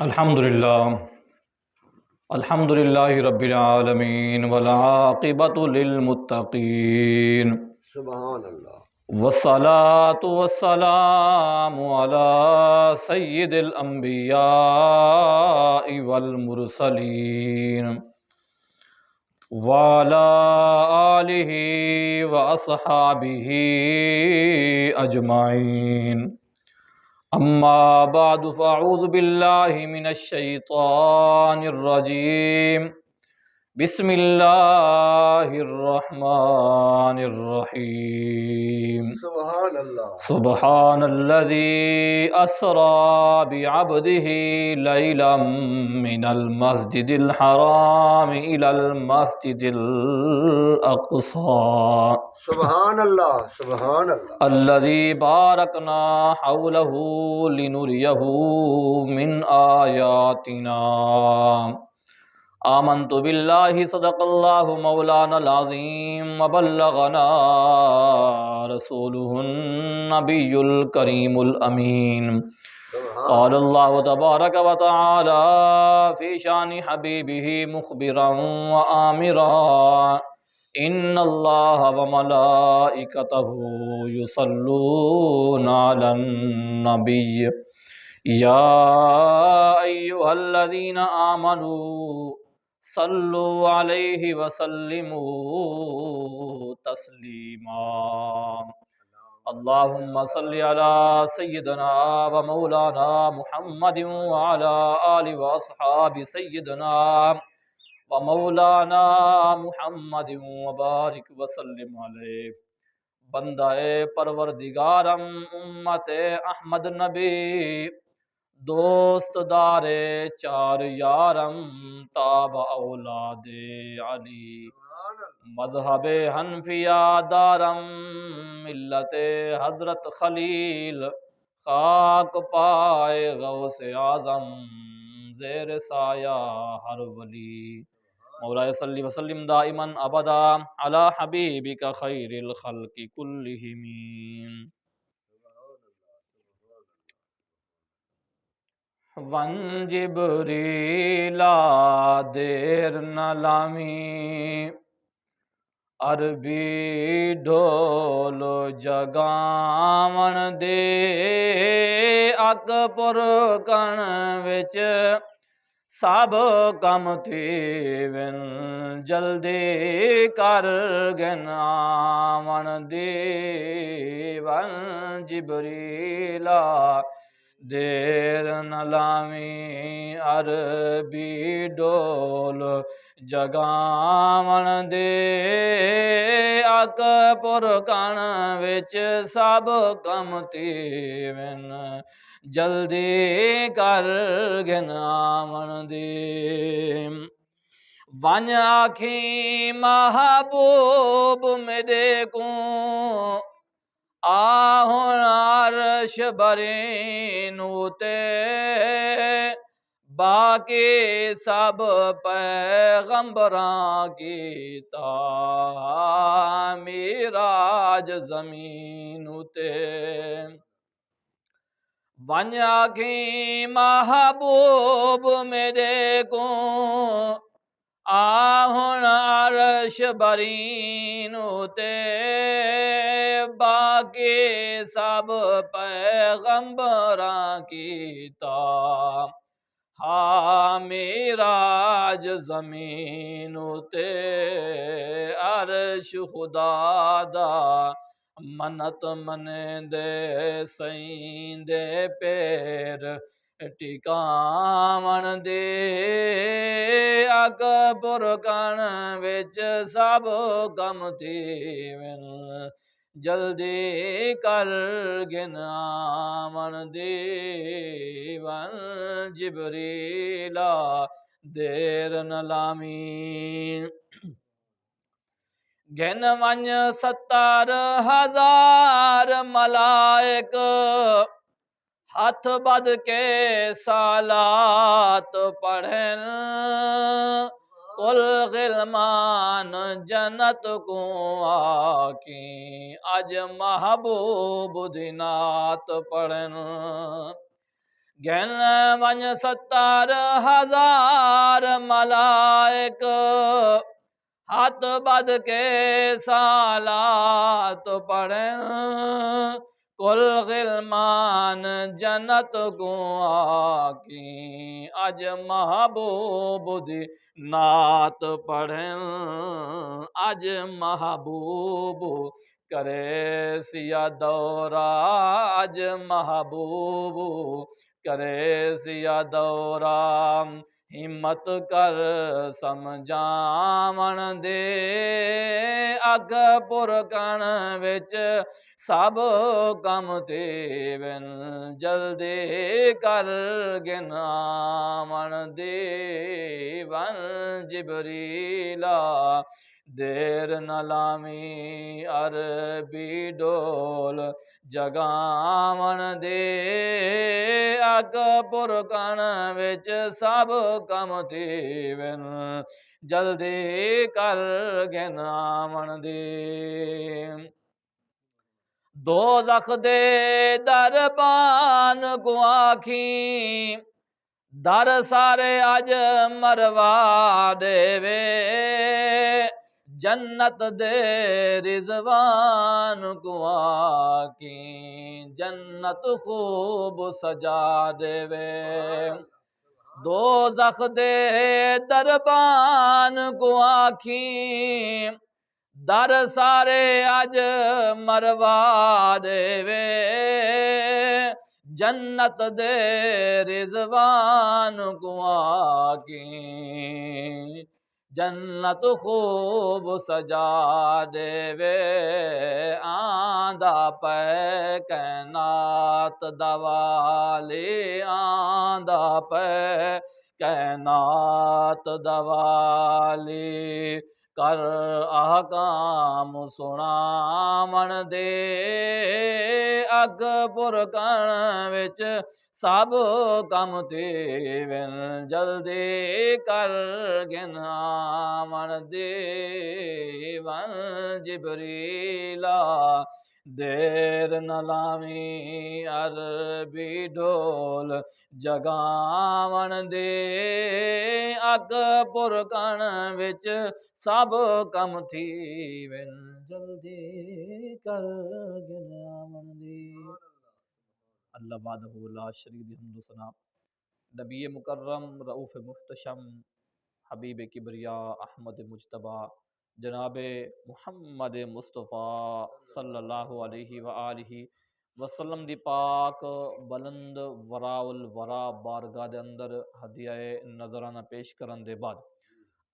الحمدللہ رب العالمین والعاقبۃ للمتقین سبحان اللہ۔ والصلاة والسلام علی سید الانبیاء والمرسلین وعلی آلہ واصحابہ اجمعین، اما بعد فاعوذ باللہ من الشیطان الرجیم، بسم اللہ الرحمن الرحیم۔ سبحان اللہ۔ سبحان الذی اسری بعبدہ لیلا من المسجد الحرام الی المسجد الاقصی، سبحان اللہ۔ سبحان اللہ۔ الذي باركنا حوله لنريه من آياتنا، آمنت بالله صدق الله مولانا العظيم وبلغنا رسوله النبي الكريم الأمين، قال الله تبارك وتعالى في شان حبيبه مخبرا وآمرا، ان اللہ وملائکتہ یصلون علی النبی یا ایہا الذین آمنوا صلوا علیہ وسلموا تسلیما، اللہم صل علی سیدنا و مولانا محمد وعلی آل واصحاب سیدنا ومولانا محمد وبارک وسلم علیہ۔ بندہ پروردگارم امت احمد نبی، دوست دار چار یارم تاب اولاد علی، مذہب حنفیہ دارم ملت حضرت خلیل، خاک پائے غوث اعظم زیر سایہ ہر ولی، مولا صلی وسلم دائما ابدا علی حبیبک خیر الخلق کلہم۔ ون جبریلا دیر نہ لامی، عربی ڈھول جگاون دے، اک پر کن وچ سب کم تھی ون، جلدی کر گن آون دے، ون جبریلا دیر نہ لاویں، عربی ڈول جگاون دے، اک پر کن وچ سب کم تھی ون، جلدی کر گن آون دے، ون آکھیں محبوب میرے کو، آہن عرش برینو تے، باقی سب پیغمبراں کیتا معراج زمین تے، ون آکھیں محبوب میرے کو، آہن عرش برینو تے، باقی سب پیغمبراں کیتا ہاں معراج زمین تے، عرش خدا دا منت منے دے، سائیں دے پیر ٹکاون دے، اک پرکن وچ سب کم تھی ون، جلدی کر گن آون دے، ون جبریلا دیر نہ لامی، گن ون 70,000 ملائک، ہاتھ بد کے سالات پڑھن، کل غلمان جنت کو آکیں، اج محبوب دی نعت پڑھن، گن ون 70,000 ملائک ہاتھ بد کے سالات پڑھیں کل غلمان جنت کو آکی اج محبوب دی نعت پڑھیں اج محبوب کرے سیا دورہ اج محبوب کرے سیا دورہ ہمت کر سمجھاون دے اگ پرکن وچ سب کم تیون جلدی کر گناون دے ون جبریلا دیر نہ لاویں عربی ڈول جگاون دے اگ پرکن وچ سب کم تیون جلدی کر گناون دے دوزخ دے دربان کو آکھیں در سارے اج مروا دے وے جنت دے رضوان کو آکیں جنت خوب سجا دے وے دوزخ دے دربان کو آکھیں در سارے اج مروا دے وے جنت دے رضوان کو آکیں جنت خوب سجا دے وے آندا پے کائنات دوالی آندا پے کائنات دوالی کر احکام سناون دے اگ پرکن وچ سب کم تیون جلدی کر گناون دے ون جبریلا دیر نہ لاویں عربی ڈول جگاون دے اگ پرکن وچ سب کم تھیون جلدی کر گناون دے اللہ وحدہ لا شریک دی حمد و ثنا نبی مکرم رؤوف محتشم حبیب کبریا احمد مجتبی جناب محمد مصطفیٰ صلی اللہ علیہ وآلہ وسلم دی پاک بلند ورا الورا بارگاہ دے اندر ہدیہ نظرانہ پیش کرن دے بعد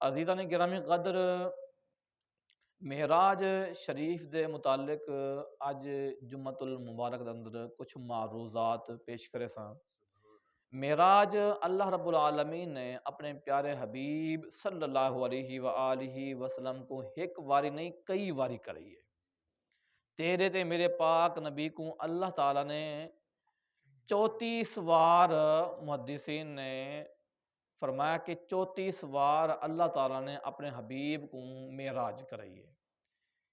عزیزان گرامی قدر معراج شریف دے متعلق اج جمعۃ المبارک دے اندر کچھ معروضات پیش کرے ساں معراج اللہ رب العالمین نے اپنے پیارے حبیب صلی اللہ علیہ وآلہ وسلم کو ایک واری نہیں کئی واری کری ہے تیرے تے میرے پاک نبی کو اللہ تعالیٰ نے 34 وار محدثین نے فرمایا کہ 34 وار اللہ تعالیٰ نے اپنے حبیب کو معراج کرائی ہے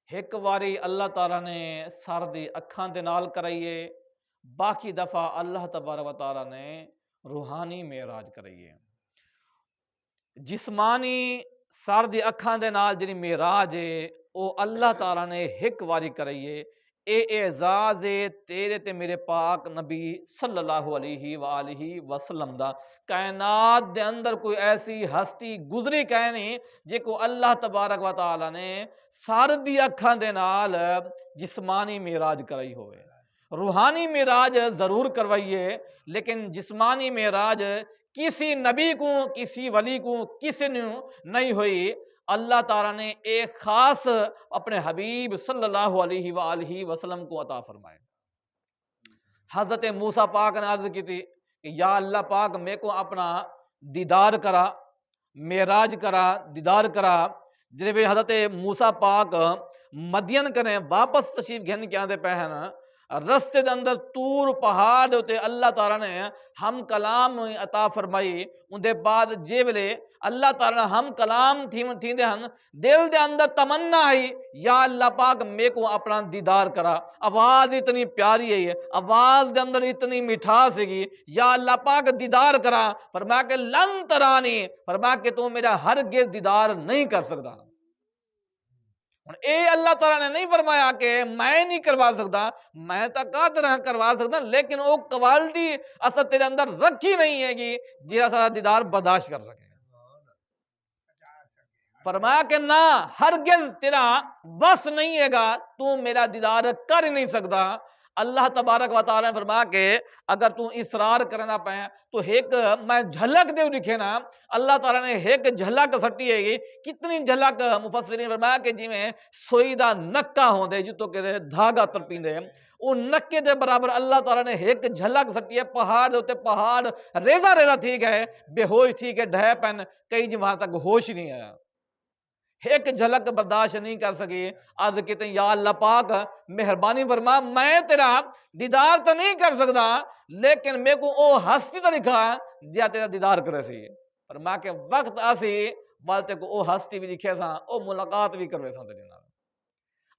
ایک واری اللہ تعالیٰ نے سر دی اکھاں دے نال کرائی ہے باقی دفعہ اللہ تبارک و تعالیٰ نے روحانی معراج کرائی ہے جسمانی سر دی اکھاں دے نال جنی معراج ہے او اللہ تعالیٰ نے ایک واری کرائی ہے اے اعزاز ہے تیرے تے میرے پاک نبی صلی اللہ علیہ وآلہ وسلم دا کائنات دے اندر کوئی ایسی ہستی گزری کہ نہیں جے کو اللہ تبارک و تعالیٰ نے سر دی اکھاں دے نال جسمانی معراج کرائی ہوئے روحانی معراج ضرور کروائیے لیکن جسمانی معراج کسی نبی کو کسی ولی کو کسی نے نہیں ہوئی اللہ تعالیٰ نے ایک خاص اپنے حبیب صلی اللہ علیہ وآلہ وسلم کو عطا فرمائے حضرت موسیٰ پاک نے عرض کی تھی کہ یا اللہ پاک میں کو اپنا دیدار کرا معراج کرا دیدار کرا جنہیں حضرت موسیٰ پاک مدین کریں واپس تشریف گھن کے آندے پہن رستے دے اندر تور پہاڑ دے اتے اللہ تعالیٰ نے ہم کلام عطا فرمائی، اندے بعد جے ویلے اللہ تعالیٰ نے ہم کلام تھیندے ہن، دل دے اندر تمنا آئی یا اللہ پاک میں کو اپنا دیدار کرا، آواز اتنی پیاری ہے، آواز دے اندر اتنی مٹھاس ہے، یا اللہ پاک دیدار کرا، فرمایا کہ لن ترانی، فرمایا کہ تو میرا ہرگز دیدار نہیں کر سکتا۔ اے اللہ تعالیٰ نے نہیں فرمایا کہ میں نہیں کروا سکتا، میں تو قادر ہاں کروا سکتا، لیکن وہ کوالٹی اصل تیرے اندر رکھی نہیں ہے کہ جیسا سارا دیدار برداشت کر سکے۔ فرمایا کہ نہ، ہرگز تیرا بس نہیں ہے گا، تو میرا دیدار کر ہی نہیں سکتا۔ اللہ تبارک و تعالیٰ نے فرمایا کہ اگر تو اصرار کرنا پائے تو ایک میں جھلک دے دکھے نا، اللہ تعالیٰ نے ایک جھلک سٹی ہے گی، کتنی جھلک مفسرین فرمایا کہ جی میں سوئی دا نکا ہوں دے جتوں کہ دھاگا ترپین دے، وہ نکے دے برابر اللہ تعالیٰ نے ایک جھلک سٹی ہے، پہاڑ دے ہوتے پہاڑ ریزہ ریزہ تھی گئے، بے ہوش تھی کہ ڈھے پین، کئی جی وہاں تک ہوش نہیں آیا، ایک جھلک برداشت نہیں کر سکی۔ عرض کہتے ہیں یا اللہ پاک مہربانی فرما، میں تیرا دیدار تو نہیں کر سکتا، لیکن میرے کو او ہستی تو دکھا جیا تیرا دیدار کرے سی۔ فرمایا کہ وقت آسی والتے کو او ہستی بھی دکھے سا، او ملاقات بھی کروے سا تیرے نال۔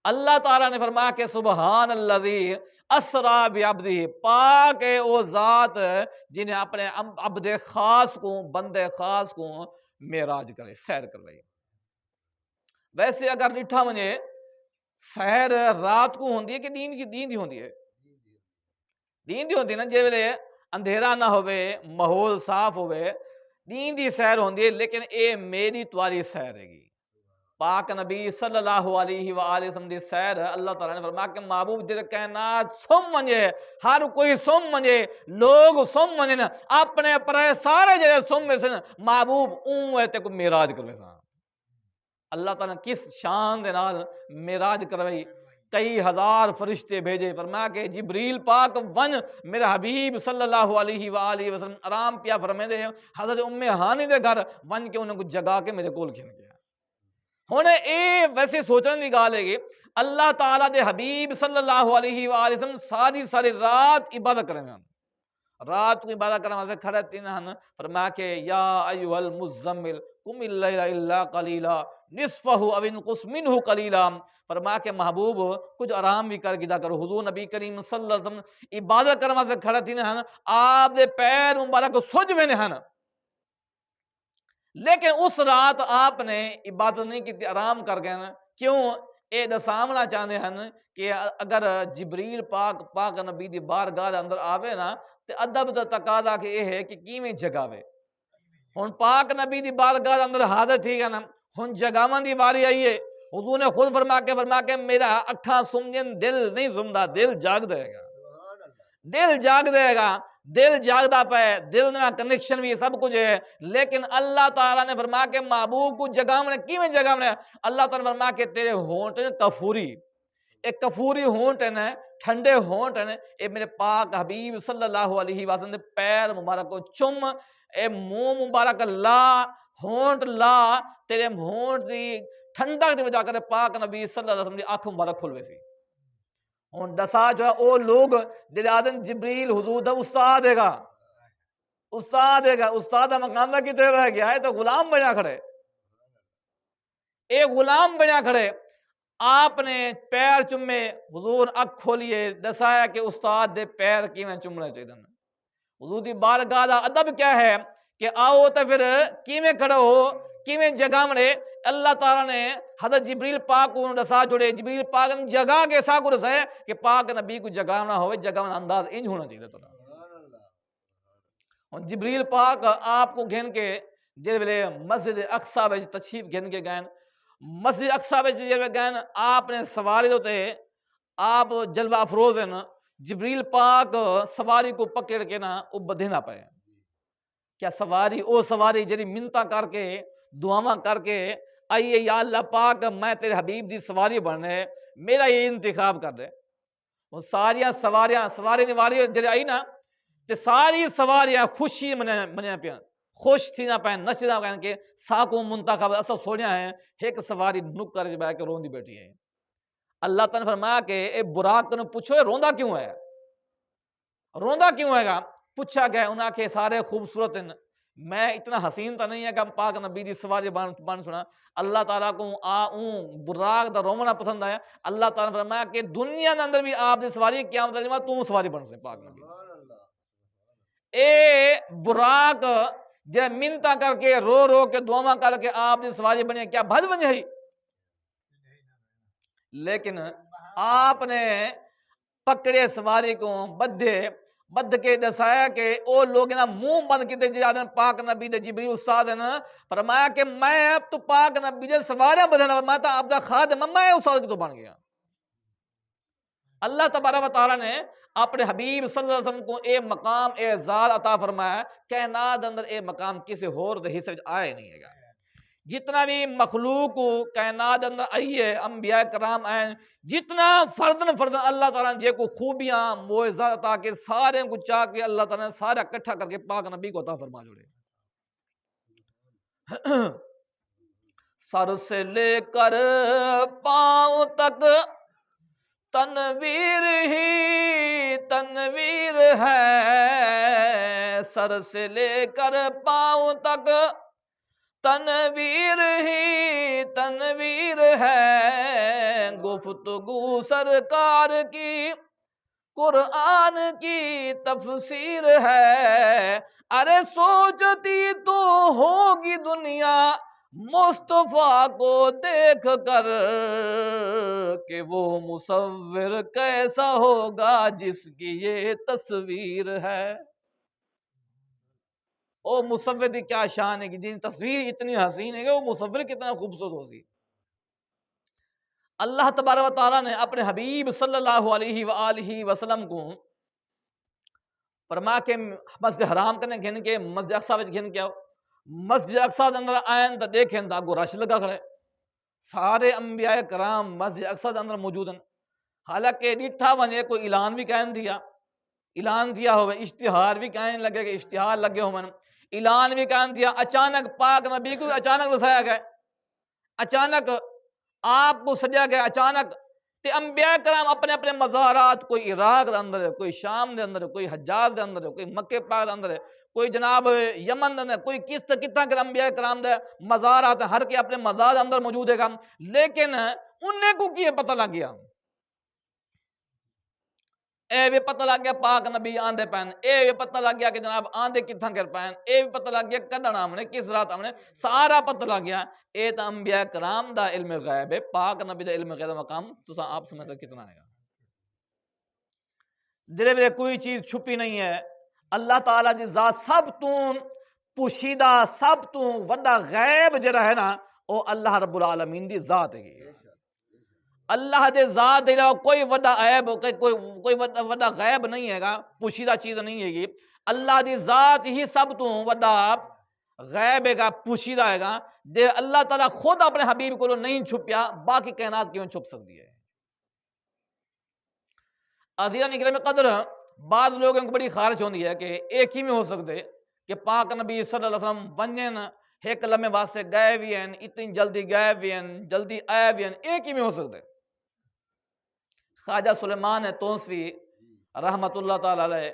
اللہ تعالیٰ نے فرمایا کہ سبحان الذی اسرا بعبدہ، پاک ہے او ذات جنہیں اپنے عبد خاص کو، بندے خاص کو معراج کرے، سیر کروائی۔ ویسے اگر ڈٹھا ونجے سیر رات کو ہوندی ہے کہ دین دی ہوندی ہے؟ دین دی ہوندی ہے نا، جے ویلے اندھیرا نہ ہوئے، ماحول صاف ہوئے، دین دی سیر ہوندی ہے، لیکن اے میری تواری سیر ہے گی۔ پاک نبی صلی اللہ علیہ وآلہ وسلم دی سیر اللہ تعالیٰ نے فرمایا کہ محبوب جے کائنات سم ونجے، ہر کوئی سم ونجے، لوگ سم ونجے، اپنے پرے سارے جڑے سم ویسن، محبوب اون تے کو معراج کروے سا۔ اللہ تعالیٰ نے کس شان دے نال معراج کروائی، کئی ہزار فرشتے بھیجے، فرمایا کہ جبریل پاک ون میرے حبیب صلی اللہ علیہ وآلہ وسلم آرام پیا فرمے دے حضرت ام ہانی دے گھر ون کے انہیں کو جگا کے میرے کول کھن گیا۔ ہونے اے ویسے سوچنے کی گال ہے کہ اللہ تعالیٰ دے حبیب صلی اللہ علیہ وآلہ وسلم ساری رات عبادت کریں گے، رات کو عبادت کرنے سے کھڑے تین ہن، فرمایا کہ یا ایوہ المزمل قم اللیل الا قلیلا نصفہ او انقص منہ قلیلا، فرمایا کہ محبوب کچھ آرام بھی کر گدا کرو۔ حضور نبی کریم صلی اللہ علیہ وسلم عبادت کرنے سے کھڑے تین ہن، آپ دے پیر مبارک سج میں ہن، لیکن اس رات آپ نے عبادت نہیں کی، آرام کر گئے۔ کیوں؟ اے دسامنا چاہتے ہیں کہ اگر جبریل پاک نبی دی بارگاہ دے اندر آوے نا تے ادب دا تقاضا کہ اے ہے کہ کیویں جگاوے۔ ہن پاک نبی دی بارگاہ دے اندر حاضر تھی گا نا، ہن جگاون دی واری آئی ہے، حضور نے خود فرمایا کہ میرا اکھاں سمجھن دل نہیں سمدا، دل جاگ دے گا، دل جاگ دے گا، دل جاگدا پے، دل نہ کنیکشن بھی سب کچھ ہے، لیکن اللہ تعالیٰ نے فرمایا کہ محبوب کو جگاونے کیویں جگاونے؟ اللہ تعالیٰ نے فرمایا کہ تیرے ہونٹ کفوری، ایک کفوری ہونٹ ہے، ٹھنڈے ہونٹ ہیں، اے میرے پاک حبیب صلی اللہ علیہ وسلم دے پیر مبارک کو چم، اے منہ مبارک لا، ہونٹ لا، تیرے ہونٹ دی ٹھنڈک دی وجہ کر پاک نبی صلی اللہ علیہ وسلم دی آنکھ مبارک کھلوے سی۔ ہن دسا جو ہے او لوگ جڑے آدن جبریل حضور دا استاد ہے گا، استاد ہے گا، استاد دا مقام دا کتے رہ گیا ہے تو غلام بنیا کھڑے، اے غلام بنیا کھڑے۔ آپ نے پیر چمے، حضور اکھ کھولیے، دسایا کہ استاد دے پیر کیویں چمنے چاہیے۔ حضور دی بارگاہ دا ادب کیا ہے کہ آؤ تو پھر کیویں کھڑے ہو، کیویں جگاونے؟ اللہ تعالیٰ نے حضرت جبریل پاک کو دسا چھوڑے، جبریل پاک نے جگا کے سا کو دسایا کہ پاک نبی کو جگانا ہوئے، جگانا انداز انج ہونا چاہیے تو۔ اور جبریل پاک آپ کو گھن کے جے ویلے مسجد اقصی وچ تشریف گھن کے گئے، مسجد اقصی وچ جے ویلے گئے آپ نے سواری ہوتے آپ جلوہ افروز ہیں، جبریل پاک سواری کو پکڑ کے نا وہ بدھے نہ پائے۔ کیا سواری او سواری جڑی منتاں کر کے دعاواں کر کے آئیے یا اللہ پاک میں تیرے حبیب دی سواری بننے، میرا یہ انتخاب کر دے۔ وہ ساریاں سواری واری جڑی آئی نا تے ساری سواریاں خوشی منیا پیا، خوش تھی نہ پائیں، نچنا پائیں کہ ساکو منتخب اصل سوڑیاں ہیں، ایک سواری نک کر کے بیٹھ کے روندی بیٹھی ہے۔ اللہ تعالیٰ نے فرمایا کہ اے براق نے پوچھو روندا کیوں ہے، روندا کیوں ہے گا؟ پوچھا گیا انہاں کے سارے خوبصورت ہیں، میں اتنا حسین تو نہیں ہے کہ ہم پاک نبی دی سواری بان سنا۔ اللہ تعالیٰ کو براق دا رومنا پسند آیا۔ اللہ تعالیٰ نے فرمایا کہ دنیا کے اندر بھی آپ دی سواری قیامت والے دن تو سواری بن سے پاک نبی۔ اے براق جے منتا کر کے رو رو کے دعا کر کے آپ دی سواری بنے، کیا بھج بن جائی؟ لیکن آپ نے پکڑے سواری کو بدھ کے دسایا کہ او لوگ نا منہ بند کیتے جادن پاک نبی دے جبریل استاد نے فرمایا کہ میں اب تو پاک نبی دے سواریاں بدلنا، میں تو آپ دا خادم میں استاد کی تو بن گیا۔ اللہ تبارک و تعالیٰ نے اپنے حبیب صلی اللہ علیہ وسلم کو اے مقام اے ذات عطا فرمایا، کائنات اندر اے مقام کسی اور دے حصے آئے نہیں ہے گا۔ جتنا بھی مخلوق کائنات اندر آئی ہے، انبیاء کرام آئے، جتنا فردن اللہ تعالیٰ نے جے کو خوبیاں معجزات عطا کے سارے کو چاہ کے اللہ تعالیٰ نے سارا اکٹھا کر کے پاک نبی کو عطا فرما جوڑے۔ سر سے لے کر پاؤں تک تنویر ہی تنویر ہے، سر سے لے کر پاؤں تک تنویر ہی تنویر ہے، گفتگو سرکار کی قرآن کی تفسیر ہے، ارے سوچتی تو ہوگی دنیا مصطفیٰ کو دیکھ کر کہ وہ مصور کیسا ہوگا جس کی یہ تصویر ہے۔ او مصور کی کیا شان ہے کہ جن تصویر اتنی حسین ہے کہ وہ مصور کتنا خوبصورت ہو سی۔ اللہ تبارک و تعالیٰ نے اپنے حبیب صلی اللہ علیہ وآلہ وسلم کو فرما کے مسجد حرام کنے گھن کے مسجد اقصی وچ گھن کے آؤ، مسجد اقصی دے اندر آئیں تو دیکھیں تو آگو رش لگا کھڑے، سارے انبیاء کرام مسجد اقصی دے اندر موجود ہیں۔ حالانکہ ڈٹھا ونجے کوئی اعلان بھی قائم دیا ہوئے، اشتہار بھی قائم لگے گا، اشتہار لگے ہوئے، اعلان بھی قائم دیا، اچانک پاک نبی کو اچانک رسایا گئے، اچانک آپ کو سجا گیا، اچانک تے انبیاء کرام اپنے اپنے مزارات، کوئی عراق دے اندر ہے، کوئی شام دے اندر ہے، کوئی حجاز دے اندر ہے، کوئی مکہ پاک دے اندر ہے، کوئی جناب یمن دے اندر، کوئی کتنا کر انبیاء کرام دے مزارات، ہر کے اپنے مزار اندر موجود ہے گا، لیکن انہیں کو کیے پتہ لگ گیا، اے بھی پتہ لگ گیا پاک نبی آندے پین، اے بھی پتہ لگ گیا کہ جناب آندے کتھاں کر پین، اے بھی پتہ لگ گیا کدن آمنے کس رات آمنے، سارا پتہ لگ گیا۔ اے تا انبیاء کرام دا علم غیب ہے، پاک نبی دا علم غیب دا مقام تو آپ سمجھ سکتے کتنا ہے گا۔ دلے میں کوئی چیز چھپی نہیں ہے، اللہ تعالیٰ دی ذات سب تو پوشیدہ، سب تو وڈا غیب جڑا ہے نا، وہ اللہ رب العالمین دی ذات ہے۔ اللہ دے ذات دے علاوہ کوئی وڈا عیب، کوئی وڈا غیب نہیں ہے گا، پوشیدہ چیز نہیں ہے گی۔ اللہ دی ذات ہی سب تو وڈا غیب ہے گا، پوشیدہ ہے گا، جے اللہ تعالیٰ خود اپنے حبیب کو نہیں چھپیا، باقی کائنات کیوں چھپ سکتی ہے۔ عزیزان اکرام قدر، بعض لوگوں کو بڑی خارج ہوندی ہے کہ ایک ہی میں ہو سکتے کہ پاک نبی صلی اللہ علیہ وسلم ونجن ایک لمحے واسطے گئے بھی ہیں، اتنی جلدی گئے بھی ہیں، جلدی آئے بھی ہیں، ایک ہی میں ہو سکتے۔ خواجہ سلیمان تونسوی رحمت اللہ تعالی علیہ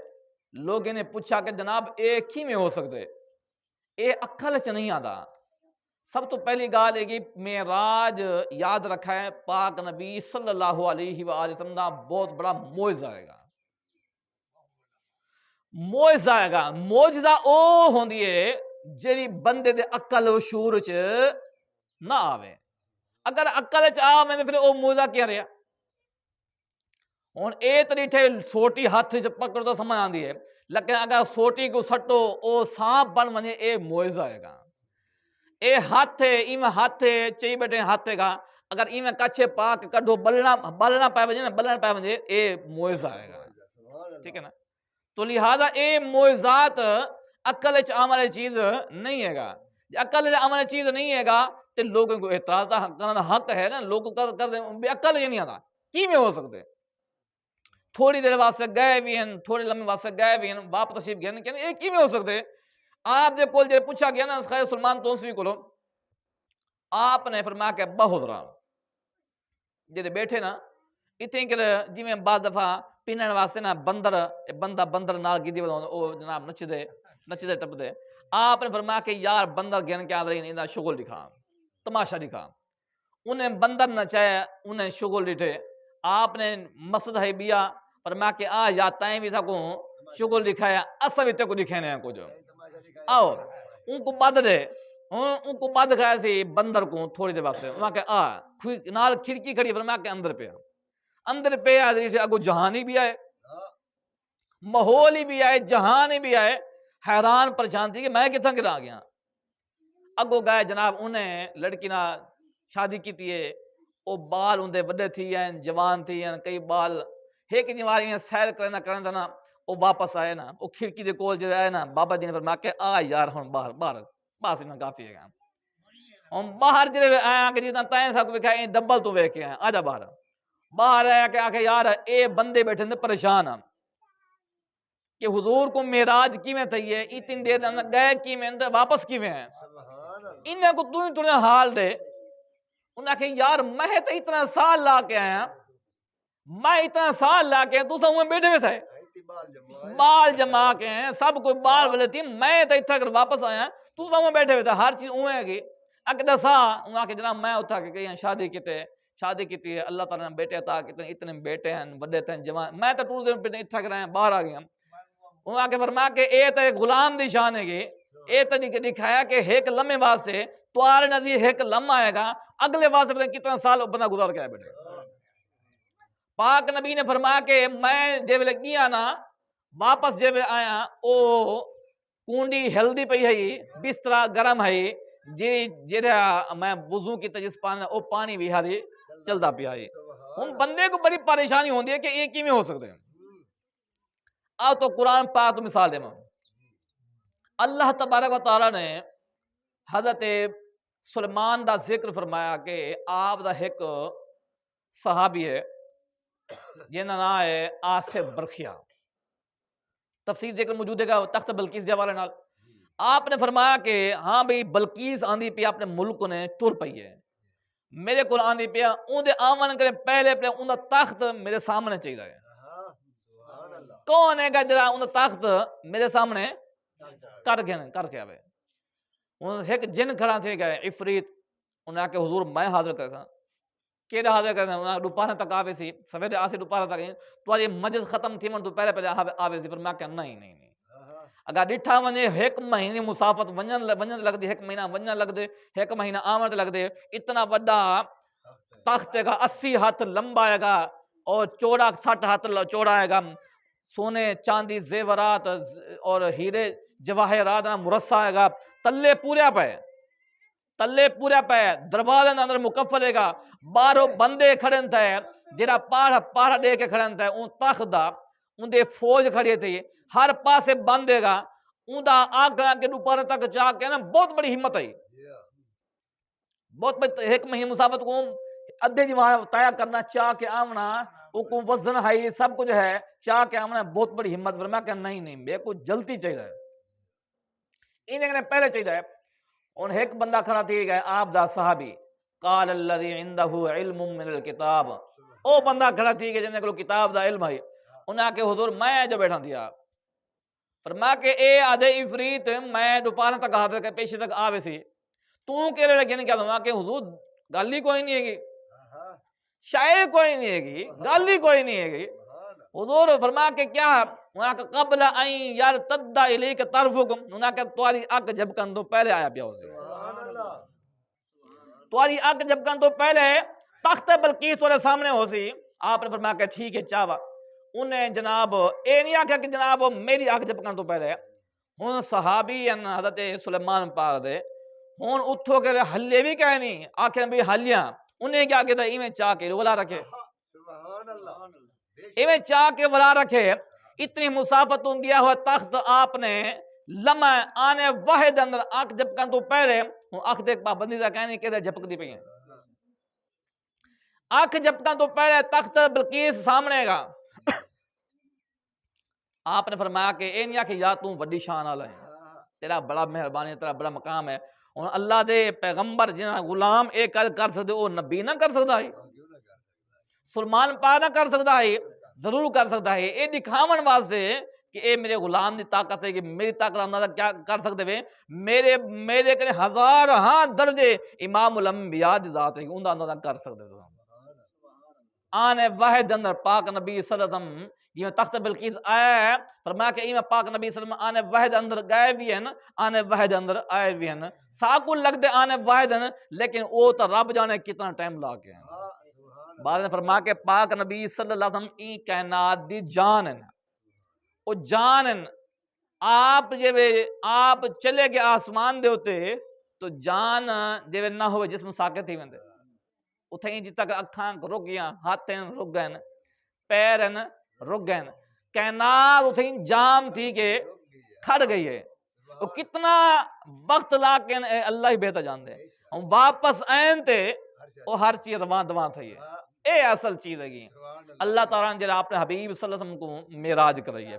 لوگوں نے پوچھا کہ جناب ایک ہی میں ہو سکتے، اے عقل چ نہیں آتا۔ سب تو پہلی گال ہے کہ معراج یاد رکھا ہے، پاک نبی صلی اللہ علیہ وآلہ وسلم دا بہت بڑا معجزہ ہے گا، معجزہ ہے گا۔ معجزہ او ہوندی ہے جیڑی بندے دے عقل و شعور چ نہ آوے، اگر عقل چ آوے تو پھر او معجزہ کیا رہا۔ ہن اے طریقے سوٹی ہاتھ چ پکڑ تو سمجھ آندی ہے، لیکن اگر سوٹی کو سٹو او سانپ بن ونجے اے معجزہ ہے گا۔ اے ہاتھ ہے، ایویں ہاتھ چئی بیٹھے ہاتھ ہے گا، اگر ایویں کچھے پاک کڈو بلنا پائے ونجے نا، بلنا پائے ونجے اے معجزہ ہے گا، ٹھیک ہے نا۔ تو لہذا اے معجزات عقل چ آنے والی چیز نہیں ہے گا، عقل چ آنے والی چیز نہیں ہے گا تو لوگوں کو اعتراض کرنا حق ہے نا، لوگ کر دیں بے عقل یہ نہیں آتا، کی میں ہو سکتے؟ تھوڑی دیر واسطے گئے بھی ہیں، تھوڑے لمحے واسطے گئے بھی ہیں، واپس تشریف گئے کہ یہ کی میں ہو سکتے؟ آپ دے کول جے پوچھا گیا نا خواجہ سلیمان تونسوی کولو، آپ نے فرمایا کہ بہت رہا جے بیٹھے نا اتنے کہ جی میں بعض دفعہ پینن واسطے نا بندہ بندر نال گیدی وہ جناب نچدے ٹپدے آپ نے فرمایا کہ یار بندر گن کے آدھے انہیں شغل دکھا تماشا دکھا انہیں بندر نچایا انہیں شغل ڈٹھے آپ نے مسجد ہے بیا فرمایا کہ آ یا تائیں بھی سکوں شغل دکھایا اصل بھی تے کو دکھانے ہیں کچھ آؤ ان کو بد دے ان کو بد کھایا سی بندر کو تھوڑی دیر واسطے انہاں کہ آ نال کھڑکی کھڑی فرمایا کہ اندر پہ اگو جہانی بھی آئے ماحول ہی بھی آئے جہان ہی بھی آئے حیران پریشان تھی کہ میں کتنا گرا گیا اگو گئے جناب انہیں لڑکی نہ شادی کی تھی وہ بال اندے وڈے تھی ہیں جوان تھی ہیں کئی بال ایک جواری سیر کرنا نا وہ واپس آئے نا وہ کھڑکی دے کول جو آئے نا بابا جی نے فرمایا کہ آ یار ہن باہر بس انہاں کافی ہے ہم باہر جڑے آیا کہ جتنا تائیں سب وکھائے ڈبل تو ویکھ کے آیا آ جا باہر آیا کہ آکھے یار اے بندے بیٹھے نے پریشان ہیں کہ حضور کو معراج کیویں تھی ہے اتنی دیر گئے کیویں واپس کیویں ہیں انہیں کو تو ہی تھوڑا حال دے انہیں کہ یار میں تو اتنا سال لا کے آیا تو سب بیٹھے ہوئے تھے بال جما کے ہیں سب کوئی بال والے تھی میں تو اتنا کر واپس آیا تو سب بیٹھے ہوئے تھے ہر چیز اوے ہے گی اک دسا انہاں کہ جناب میں اتھا کہ کہیں شادی کی ہے اللہ تعالیٰ نے بیٹے عطا کیتے اتنے بیٹے ہیں بڑے تھے جوان میں تو ٹول دن اتھا کر آیا باہر آ گیا انہاں کہ فرمایا کہ اے تو غلام دی شان ہے گی اے تو دکھایا کہ ایک لمحے واسطے توارے نظیر ایک لمحہ آئے گا اگلے واسطے پتہ کتنا سال بندہ گزار کے آئے بیٹھے پاک نبی نے فرمایا کہ میں جب لگیا نا واپس جب آیا او کونڈی ہلدی پئی ہے بسترا گرم ہے جیڑا میں وضو کی جس پانی او پانی بھی ہاری چلتا پیا ہے ہن بندے کو بڑی پریشانی ہوندی ہے کہ یہ کیویں ہو سکتے ہیں آ تو قرآن پاک تو مثال دے اللہ تبارک و تعالی نے حضرت سلیمان دا ذکر فرمایا کہ آپ دا ایک صحابی ہے جنہاں نام ہے آصف برخیا تفسیر ذکر موجود ہے تخت بلقیس کے حوالے نال آپ نے فرمایا کہ ہاں بھئی بلقیس آندی پی اپنے ملک نے ٹر پئی ہے میرے کو آندی پیا اون دے آمن کرے پہلے اون دا تخت میرے سامنے چاہیے ہے کون ہے کہ جڑا اون دا تخت میرے سامنے کر کے آوے ایک جن کھڑا تھے گئے عفریت انہیں کہ حضور میں حاضر کرتا کیڑا حاضر کرتا انہیں دوپہر تک آوے سی سویرے آسے دوپہر تک تو یہ مجلس ختم تھی من تو پہلے آوے سی پر میں کہ نہیں اگر ڈٹھا ونجے ایک مہینے مسافت ونجن لگ دے ایک مہینہ ونجن لگ دے ایک مہینہ آمد لگ دے اتنا بڑا تخت ہے گا 80 ہاتھ لمبا ہے گا اور چوڑا 60 ہاتھ چوڑا ہے گا سونے چاندی زیورات اور ہیرے جواہرات مرصع ہے گا تلے پورے پہ دروازے اندر مکفل ہے گا بارو بندے کھڑن تھے جڑا پاڑا دے کے کھڑن تھے اون تخت دا اون دے فوج کھڑی تھی ہر پاسے بند ہے گا اون دا آگ کے دوپہر تک جا کے نا بہت بڑی ہمت ہے بہت بڑی ایک مہینے مسافت کو ادھے جی وہاں طے کرنا چاہ کے آمنا وہ وزن ہے سب کچھ ہے چاہ کے آمنا بہت بڑی ہمت فرمایا کہ نہیں میرے کو جلدی چاہیے انہیں پہلے چاہیے ان ایک بندہ کھڑا تھی گئے آپ دا صحابی قال الذي عنده علم من الكتاب او بندہ کھڑا تھی کہ جنہیں کو کتاب دا علم ہے انہیں کہ حضور میں جو بیٹھا تھیا فرمایا کہ اے آدھے عفریت میں دوپہر تک حاضر کے پیشے تک آوے سی تو کہہ رہے لگے کیا دوں کہ حضور گل ہی کوئی نہیں ہے گی شاعر کوئی نہیں ہے گی گل ہی کوئی نہیں ہے گی حضور فرمایا کہ کیا انہاں کہ قبل این یار تدہ الیک طرفکم انہاں کہ تمہاری اک جھپکن تو پہلے آیا پیا ہوسی تمہاری اک جھپکن تو پہلے تخت بلقیس تمہارے سامنے ہوسی آپ نے فرمایا کہ ٹھیک ہے چاوا انہیں جناب اے نہیں آکھا کہ جناب میری اک جھپکن تو پہلے ہن صحابی حضرت سلیمان پاک دے ہن اتھو کے ہلے بھی کہہ نہیں آکھے بھی ہلیاں انہیں کیا کہتا ایویں چاہ کے ولا رکھے ایویں چاہ کے ولا رکھے اتنی مسافت گیا ہوا تخت آپ نے لمحہ آنے واحد اندر آنکھ جھپکن تو پہلے آنکھ دیکھ پابندی کا کہنے کہ جھپک دی پئی ہیں آنکھ جھپکن تو پہلے تخت بلقیس سامنے گا آپ نے فرمایا کہ اے نہیں کہ یا تم وڈی شان والا ہے تیرا بڑا مہربانی تیرا بڑا مقام ہے اور اللہ دے پیغمبر جنہاں غلام اے کر سکتے وہ نبی نہ کر سکتا ہے سلمان پاک نہ کر سکتا ہے، ضرور کر سکتا ہے، یہ دکھاون واسطے کہ اے میرے غلام دی طاقت ہے، کہ میری طاقت اندازہ کیا کر سکتے ہوئے میرے کنے ہزار ہاں درجے امام الانبیاء دی ذات ہے، ان دا اندازہ کر سکتے ہو۔ آنے واحد اندر پاک نبی صلی اللہ علیہ وسلم یہ تخت بلقیس آیا ہے، فرمایا کہ ایمہ پاک نبی صلی اللہ علیہ وسلم آنے واحد اندر گئے بھی ہیں، آنے واحد اندر آئے بھی ہیں، ساکو لگ دے آنے واحد ہیں، لیکن وہ تو رب جانے کتنا ٹائم لا کے ہیں۔ بعد نے فرمایا کہ پاک نبی صلی اللہ علیہ وسلم ای کائنات دی جان ہیں، وہ جان ہیں، آپ چلے گئے آسمان دے ہوتے تو جان جے نہ ہوئے جسم ساکت ہی وندے، اتھیں جی تک اکھاں رک گیا، ہاتھ رک گئے، پیر رک گئے، کائنات اتھیں جام تھی کہ کھڑ گئی ہے، وہ کتنا وقت لا کے اللہ ہی بہتر جان دے، ہم واپس آئیں تے وہ ہر چیز رواں دواں تھی ہے، اے اصل چیز ہے گی اللہ تعالیٰ نے جڑا اپنے حبیب صلی اللہ علیہ وسلم کو معراج کرائی ہے،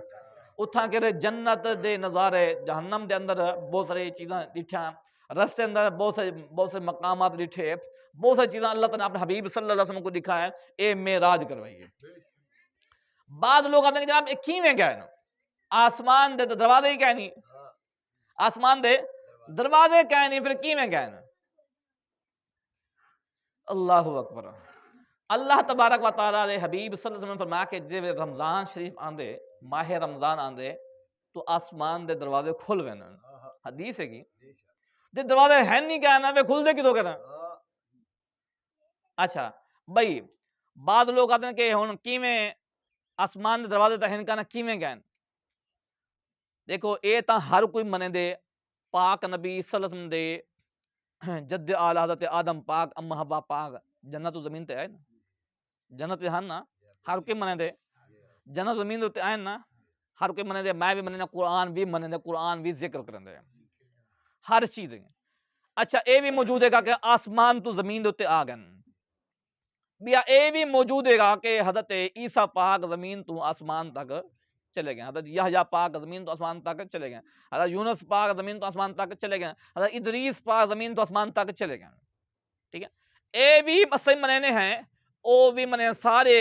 اتھاں کے جنت دے نظارے، جہنم دے اندر بہت ساری چیزاں ڈٹھا، رستے اندر بہت سے مقامات ڈٹھے، بہت ساری چیزاں اللہ تعالیٰ نے اپنے حبیب صلی اللہ علیہ وسلم کو دکھایا ہے، اے معراج کروائی ہے۔ بعض لوگ آتے ہیں کہ جناب ایک کیویں گئے نا، آسمان دے دروازے ہی کہیں نہیں، آسمان دے دروازے کہیں نہیں، پھر کیویں گئے نا؟ اللہ اکبر۔ اللہ تبارک و تعالیٰ دے حبیب صلی اللہ علیہ وسلم فرمایا کہ جب رمضان شریف آندے، ماہ رمضان آندے تو آسمان دے دروازے کھل وینا، حدیث ہے کی جب دروازے ہیں نہیں کہنا وہ کھل دے کدو کہنا۔ اچھا بھائی بعض لوگ آتے ہیں کہ ہن کیویں آسمان دے دروازے تک ہن کہنا کیویں گئے، دیکھو اے تا ہر کوئی منے دے پاک نبی صلی اللہ علیہ وسلم دے جد آل حضرت آدم پاک ام حوا پاک جنت و زمین تے آئے نا، جنت ہن نا ہر کوئی منے دے، جنت زمین تے آئے نا ہر کوئی منے دے، میں بھی منے دے، قرآن بھی منے دے، قرآن بھی ذکر کرن دے ہر چیز ہے۔ اچھا اے بھی موجود ہے گا کہ آسمان تو زمین تے آ گئے، بیا اے بھی موجود ہے گا کہ حضرت عیسیٰ پاک زمین تو آسمان تک چلے گئے، حضرت یحییٰ پاک زمین تو آسمان تک چلے گئے، حضرت یونس پاک زمین تو آسمان تک چلے گئے، حضرت ادریس پاک زمین تو آسمان تک چلے گئے، ٹھیک ہے۔ اے بھی مسئلہ منے ہیں، او بھی منے سارے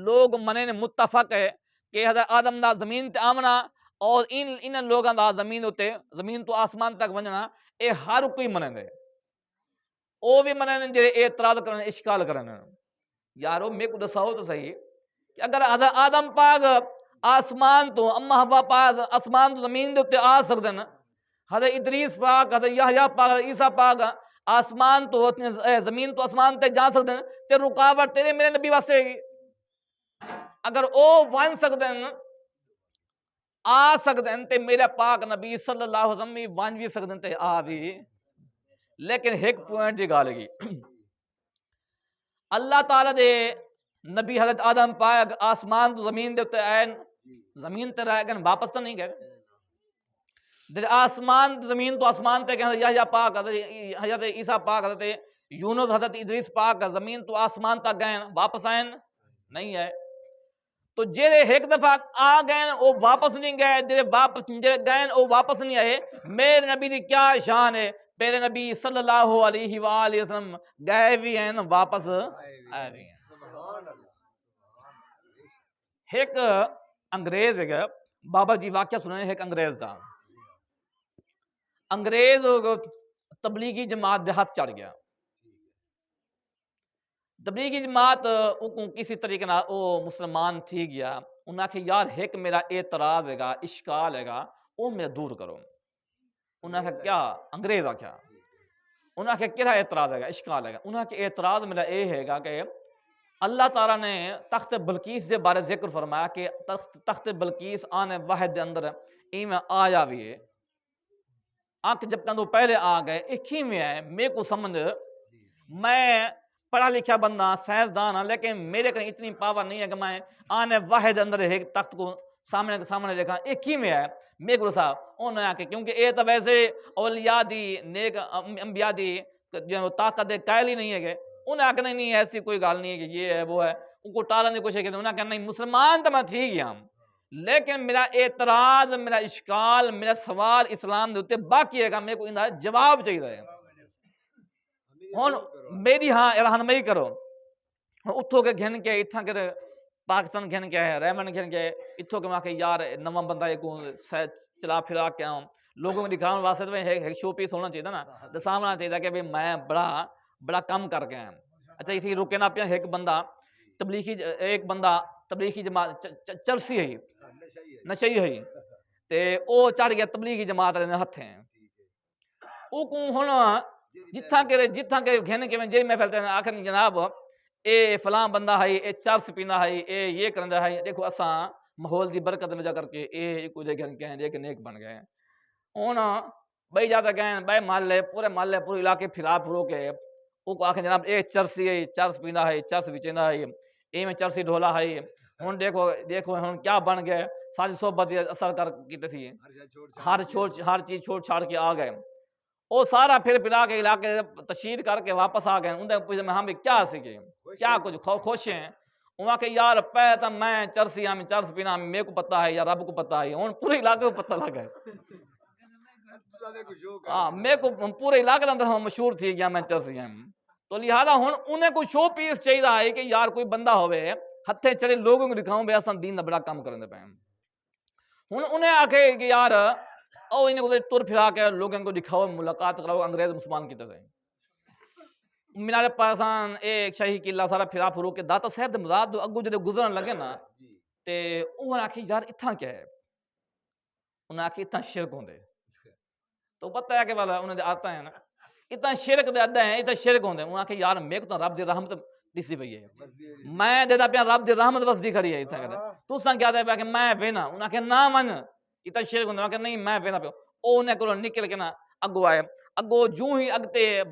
لوگ منے متفق ہے کہ حضرت آدم دا زمین تے آمنا اور ان لوگاں دا زمین تو آسمان تک ونجنا، اے ہر کوئی منے دے، او بھی منے جڑے اعتراض کرن اشکال کرن، یارو میں کو دساؤ تو صحیح کہ اگر حضرت آدم پاک آسمان تو اما حوا پاک آسمان تو زمین دے آ سکتے ہیں، حضرت ادریس پاک، حضرت یحییٰ پاک، حضرت عیسیٰ پاک آسمان تو زمین تو آسمان تے جا سکتے ہیں، تے رکاوٹ تیرے میرے نبی واسطے گی، اگر او ون سکتے ہیں آ سکتے ہیں تے میرے پاک نبی صلی اللہ علیہ وسلم بھی ون بھی سکتے ہیں تے آ بھی، لیکن ایک پوائنٹ دی گال ہے اللہ تعالیٰ دے نبی حضرت آدم پاک آسمان تو زمین دے آئے، زمین تے رہ گئے واپس تو نہیں گئے، آسمان زمین تو آسمان تے گئے، یحییٰ پاک حضرت عیسیٰ پاک حضرت یونس حضرت ادریس پاک زمین تو آسمان تک گئے واپس آئے نہیں آئے، تو جڑے ایک دفعہ آ گئے وہ واپس نہیں گئے، جڑے گئے وہ واپس نہیں آئے، میرے نبی دی کیا شان ہے، میرے نبی صلی اللہ علیہ وآلہ وسلم گئے بھی ہیں واپس آئے بھی ہیں۔ ایک انگریز ہے بابا جی واقعہ سننے، ایک انگریز دا انگریز تبلیغی جماعت دے ہاتھ چڑھ گیا، تبلیغی جماعت کسی طریقے نہ وہ مسلمان تھی گیا، انہاں کہ یار ایک میرا اعتراض ہے گا، اشکال ہے گا، وہ میں دور کرو، انہاں کہ کیا انگریز آکھیا، انہاں کہ کیا اعتراض ہے گا، اشکال ہے گا، انہاں کہ اعتراض میرا اے ہے گا کہ اللہ تعالیٰ نے تخت بلقیس دے بارے ذکر فرمایا کہ تخت بلقیس آنے واحد دے اندر ایویں آیا بھی ہے، آنکھ جب تک پہلے آ گئے ایک ہی میں ہے، میرے کو سمجھ میں پڑھا لکھا بندہ سائنسدان ہاں، لیکن میرے کنے اتنی پاور نہیں ہے کہ میں آنے واحد اندر ایک تخت کو سامنے دیکھا ایک ہی میں ہے، میرے کو صاحب انہوں نے آ کے کیونکہ اے تو ویسے اولیاء دی نیک انبیاء دی جو طاقت دے قائل ہی نہیں ہے گے، انہیں آ کے نہیں ایسی کوئی گال نہیں ہے کہ یہ ہے وہ ہے، ان کو ٹالنے کی کوشش کی، انہیں کہا نہیں مسلمان تو میں تھی گیا، لیکن میرا اعتراض، میرا اشکال، میرا سوال اسلام دے ہوتے باقی ہے گا، میرے کو ان جواب چاہیے ہے، ہون میری ہاں رہنمائی کرو، اتوں کے گھن کے اتنا کہ پاکستان گھن کے ہے ریمن گھن کے اتوں کے وہاں کے یار نواں بندہ ایک چلا پھرا کے آؤں لوگوں کو دکھاؤ واسطے تو ایک شو پیس ہونا چاہیے نا دساونا چاہیے کہ بھائی میں بڑا کم کر کے آیا اچھا اسی رکے نہ پیا ایک بندہ تبلیغی جماعت چرسی ہے نشئی ہے تے او چڑھ گیا تبلیغی جماعت والے ہتھیں او کو ہن جتھاں کے گھن کے جے میں پھیلتے ہیں آخر جناب اے فلاں بندہ ہے اے چرس پینا ہے اے یہ کرندا ہے دیکھو اساں ماحول دی برکت وجہ کر کے اے کچھ گھن کے ہیں کہ نیک بن گئے ہن بھائی جاتا گئے بھائی محلے پورے علاقے پھرا پھرو کے او کو آخر جناب اے چرسی ہے چرس پینا ہے چرس وچیندا ہے اے میں چرسی ڈھولا ہے ہن دیکھو ہن کیا بن گئے ساری صحبت اثر کر کیتے تھی ہر چیز چھوڑ چھاڑ کے آ گئے وہ سارا پھر پلا کے علاقے تشہیر کر کے واپس آ گئے انہیں پوچھا میں ہم بھی کیا سیکھے کیا کچھ خوش ہیں وہاں کہ یار پہ تو میں چرسی ہم چرس پینا میرے کو پتہ ہے یا رب کو پتہ ہے ہوں پورے علاقے کو پتہ لگ گئے ہاں میرے کو پورے علاقے اندر ہم مشہور تھی گیا میں چرسی ہم تو لہذا ہوں انہیں کوئی شو پیس چاہیے ہے کہ یار کوئی بندہ ہوئے ہتھے چڑے لوگوں کو دکھاؤں بے اصل دین دا بڑا کام کرنے پہ ہوں انہیں آکھے کہ یار او انہیں کو تر پھرا کے لوگوں کو دکھاؤ ملاقات کراؤ انگریز مسلمان کی طرح مینار پاکستان ایک شاہی قلعہ سارا پھرا پھرو کے داتا صاحب دے مزاد اگو جدے گزرن لگے نا تے انہوں نے آکھی یار اتنا کیا ہے انہوں نے آکھی اتنا شرک ہوندے تو پتہ ہے کہ والا انہوں نے آتا ہے نا اتنا شرک دے اڈا ہیں اتنا شرک ہوندے انہوں نے آکھی یار میرے کو تو رب دی رحمت دسی پئی ہے میں دیدا پیا رب دی رحمت وسدی کھڑی ہے اتنا کہ تو سان کیا دے پیا کہ میں وینا انہوں نے آکھی نہ من اتنا شرک ہوندے کہ نہیں میں وینا پیا او انہیں کو نکل کے نا اگو آئے اگو جو ہی اگتے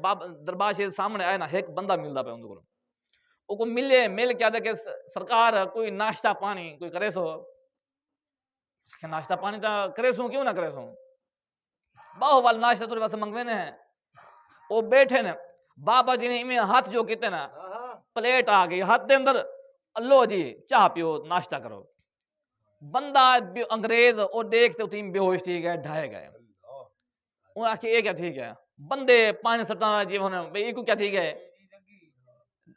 دربار شریف سامنے آئے نا ایک بندہ ملتا پہ اندر کو مل کے آدھے کہ سرکار کوئی ناشتہ پانی کوئی کرے سو ناشتہ پانی تو کرے سو کیوں نہ کرے سو باہو وال ناشتہ تو واسطے منگوے نے ہیں وہ بیٹھے نے بابا جی نے ہاتھ جو کیتے نا پلیٹ آ گئی ہاتھ دے اندر لو جی چاہ پیو ناشتہ کرو بندہ انگریز وہ دیکھتے بے ہوش تھی گئے ڈھائے گئے وہ آخر یہ کیا ٹھیک ہے بندے پانی سٹانا جی ہونے یہ کو کیا ٹھیک ہے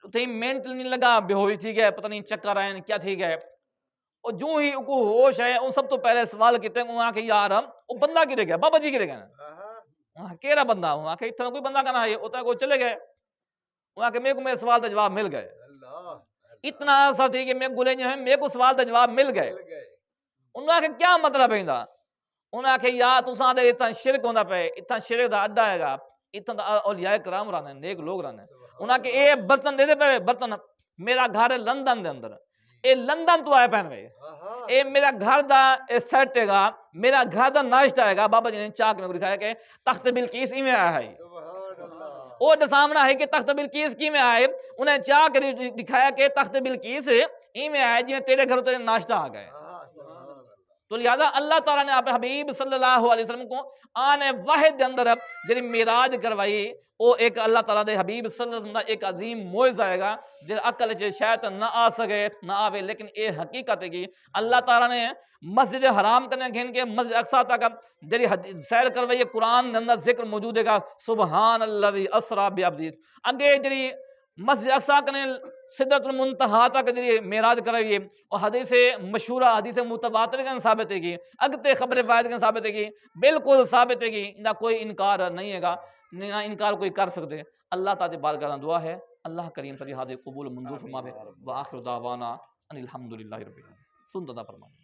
تھی منٹ نہیں لگا بے ہوش تھی گئے پتہ نہیں چکر آئے کیا ٹھیک ہے اور جو ہی کو ہوش ہے وہ سب تو پہلے سوال کیتے ہیں وہاں کہ یار وہ بندہ کی رہ گیا بابا جی کی رہ گیا کیڑا بندہ وہاں کہ اتنا کوئی بندہ کرنا ہے اتنا کوئی چلے گئے وہاں کہ میرے کو میرے سوال کا جواب مل گئے اتنا ایسا تھی کہ میرے گلے جو ہیں میرے کو سوال کا جواب مل گئے انہوں نے کیا مطلب ہے انہوں نے کہ یار تساں دے اتنا شرک ہوندا پے اتنا شرک دا اڈا ہے گا اتنا اولیاء کرام رہنے نیک لوگ رہنے انہوں نے کہ اے برتن دے دے پے برتن میرا گھر ہے لندن دے اندر اے لندن تو آئے پہن گئے اے میرا گھر دا اے سیٹ ہے گا میرا گھر دا ناشتہ ہے گا بابا جی نے چاک میں دکھایا کہ تخت بلقیس ہی میں آیا ہے وہ سامنا ہے کہ تخت بلقیس کی میں آئے انہیں چاک دکھایا کہ تخت بلقیس ہی میں آئے جنہیں تیرے گھر تیرے ناشتہ آ گئے تو لہذا اللہ تعالیٰ نے آپ حبیب صلی اللہ علیہ وسلم کو آنے واحد دے اندر جنہی میراج کروائی وہ ایک اللہ تعالیٰ دے حبیب صلی اللہ علیہ وسلم ایک عظیم معجزہ ہے گا جن عقل سے شاید نہ آ سکے نہ آوے لیکن اے حقیقت ہے کہ اللہ تعالیٰ نے مسجد حرام کرنے گھن کے مسجد اقصی تک جنہی سیر کروائی قرآن دے اندر ذکر موجود ہے گا سبحان الذی اسریٰ بعبدہ اگے جنہی مسجد اقصی کنے سدرۃ المنتہا تک جی معراج کرائی اور حدیث مشہورہ حدیث متواتر کا ثابت ہے کہ اگتے خبر فائد کا ثابت ہے کہ بالکل ثابت ہے کہ نہ کوئی انکار نہیں ہے گا نہ انکار کوئی کر سکتے اللہ تعالی بارگاہ دعا ہے اللہ کریم صلی حاضر قبول منظور فرماوے وآخر دعوانا ان الحمدللہ رب العالمین سن دادا فرمائے